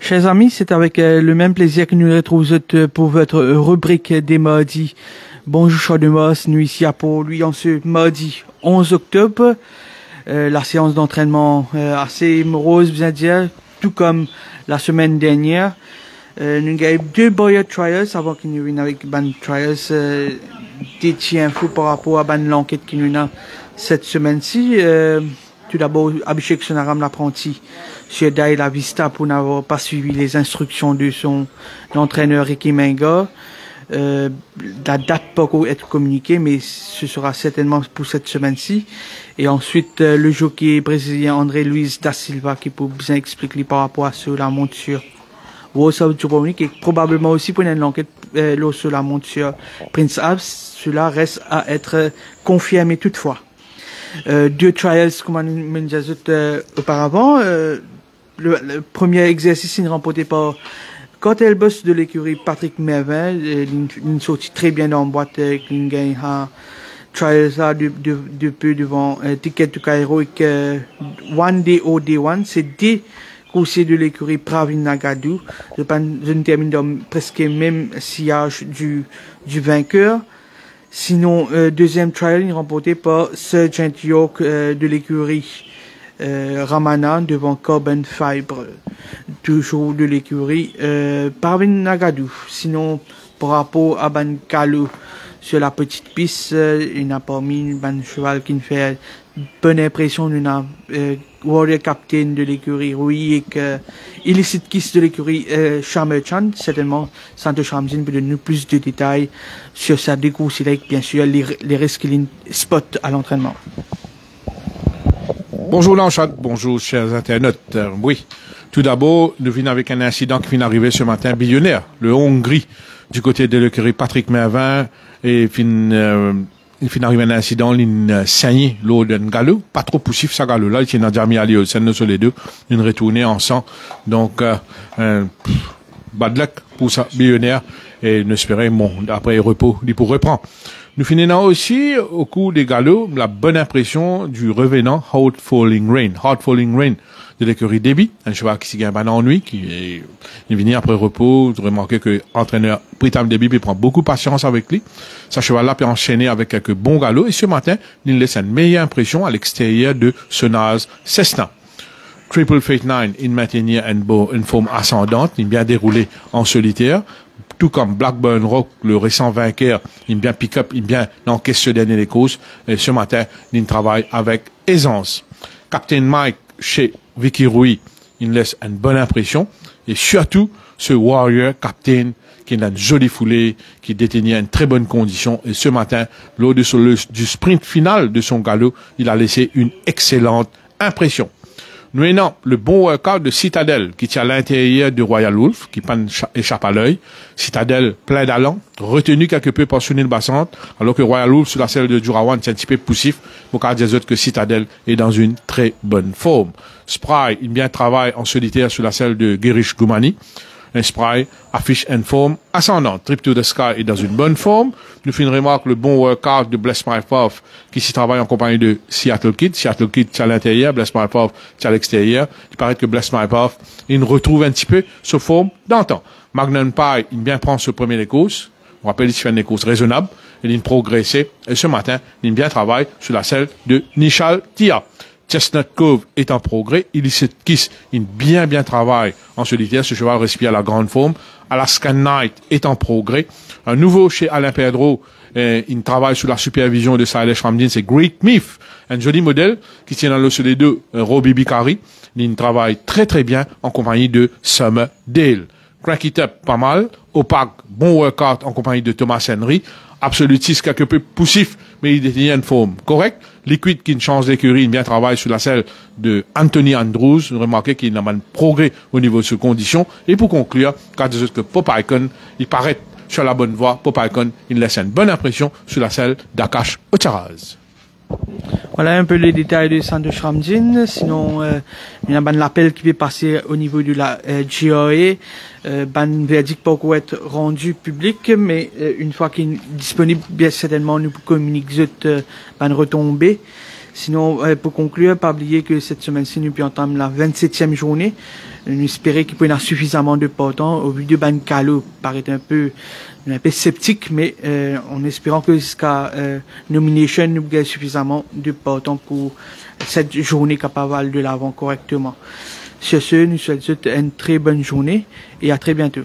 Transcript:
Chers amis, c'est avec le même plaisir que nous retrouvons pour votre rubrique des mardis. Bonjour Chademos, nous ici à Port-Louis en ce mardi 11 octobre. La séance d'entraînement assez morose, bien dire, tout comme la semaine dernière. Nous avons deux Boyer Trials avant qu'il nous vienne avec Ban Trials. Des infos par rapport à Ban l'enquête qui nous a cette semaine-ci. Tout d'abord, Abhishek Sonaram, l'apprenti, sur Daila Vista pour n'avoir pas suivi les instructions de son entraîneur Ricky Menga. La date peut être communiquée, mais ce sera certainement pour cette semaine-ci. Et ensuite, le jockey brésilien André Luis da Silva qui peut bien expliquer par rapport à la monture Warsaw Dubrovnik et probablement aussi pour une enquête sur la monture Prince Alps. Cela reste à être confirmé toutefois. Deux trials, comme on l'a dit auparavant. Le premier exercice, il est remporté par Cartel Boss de l'écurie Patrick Mervin. Une sortie très bien en boîte avec une gagne à trials là de peu devant Ticket to Cairo et One Day O Day One. C'est des coursiers de l'écurie Pravin Nagadou. Je ne termine dans presque même sillage du vainqueur. Sinon, deuxième trial remporté par Sergeant York de l'écurie Ramana devant Corbin Fibre, toujours de l'écurie Pravin Nagadou. Sinon, par rapport à Ban Kalou sur la petite piste, il n'a pas mis un cheval qui ne fait bonne impression d'une Warrior Captain de l'écurie Rui et que Illicit Kiss de l'écurie Charmerchan. Certainement, Santosh Ramzin peut donner plus de détails sur sa décourse avec bien sûr les risques qu'il spot à l'entraînement. Bonjour Lanchat, bonjour chers internautes. Oui, tout d'abord, nous venons avec un incident qui vient d'arriver ce matin billionnaire, le Hongrie, du côté de l'écurie Patrick Mervin, et il finit arrivé un incident, il saignait l'eau d'un galop, pas trop poussif, ça galop-là, il a déjà mis à l'eau, sur les deux, une retournée en sang. Donc, bad luck pour ça, millionnaire, et nous espérons, bon, après repos, il pourrait reprendre. Nous finissons aussi, au cours des galops, la bonne impression du revenant Hard Falling Rain de l'écurie Déby, un cheval qui s'y gagne un ennui, qui est venu après repos. Vous remarquez que l'entraîneur Pritam Déby prend beaucoup de patience avec lui. Ce cheval-là peut enchaîner avec quelques bons galops, et ce matin, il laisse une meilleure impression à l'extérieur de Sonaz Cessna. Triple Fate 9, il maintenait une forme ascendante, il bien déroulé en solitaire. Tout comme Blackburn Rock, le récent vainqueur, il bien pick-up, il bien encaisse ce dernier des courses. Et ce matin, il travaille avec aisance. Captain Mike chez Vicky Rui, il laisse une bonne impression. Et surtout, ce Warrior Captain, qui a une jolie foulée, qui détenait une très bonne condition. Et ce matin, lors du sprint final de son galop, il a laissé une excellente impression. Nous avons le bon workout de Citadel qui tient à l'intérieur de Royal Wolf, qui échappe à l'œil. Citadel plein d'allant, retenu quelque peu par Sunil Bassant, alors que Royal Wolf sur la selle de Durawan c'est un petit peu poussif. Pour qu'à des autres que Citadel est dans une très bonne forme. Spry, il bien travaille en solitaire sur la selle de Girish Goumani. Un Spry affiche une forme ascendante. Trip to the Sky est dans une bonne forme. Nous faisons une remarque le bon workout de Bless My Path qui s'y travaille en compagnie de Seattle Kid. Seattle Kid c'est à l'intérieur, Bless My Path c'est à l'extérieur. Il paraît que Bless My Path, il retrouve un petit peu sa forme d'antan. Magnum Pie, il bien prend ce premier des courses. On rappelle, il fait des courses raisonnables. Il a progressé. Et ce matin, il bien travaille sur la selle de Nishal Tia. Chestnut Cove est en progrès. Illicit Kiss, il bien travaille en solitaire. Ce cheval respire à la grande forme. Alaskan Knight est en progrès. Un nouveau chez Alain Pedro, il travaille sous la supervision de Sailesh Ramdin, c'est Great Myth. Un joli modèle qui tient dans le sur les deux, Robbie Bicari. Il travaille très bien en compagnie de Summer Dale. Crank It Up, pas mal. Opaque, bon workout en compagnie de Thomas Henry. Absolutiste, quelque peu poussif, mais il détient une forme correcte. Liquid qui ne change d'écurie, il bien travaille sur la selle de Anthony Andrews. Vous remarquez qu'il a un progrès au niveau de ses conditions. Et pour conclure, quand je dis que Pop Icon, il paraît sur la bonne voie. Pop Icon, il laisse une bonne impression sur la selle d'Akash Ocharaz. Voilà un peu les détails de Santosh Ramzin. Sinon, il y a un appel qui va passer au niveau de la GAE. Un verdict peut être rendu public, mais une fois qu'il est disponible, bien certainement, nous communiquons une retombée. Sinon, pour conclure, pas oublier que cette semaine-ci, nous entame la 27e journée. Nous espérons qu'il peut y avoir suffisamment de partants. Au vu de Ban Calo, paraît un peu sceptique, mais en espérant que jusqu'à nomination, nous avons suffisamment de partants pour cette journée capable de l'avant correctement. Sur ce, nous souhaitons une très bonne journée et à très bientôt.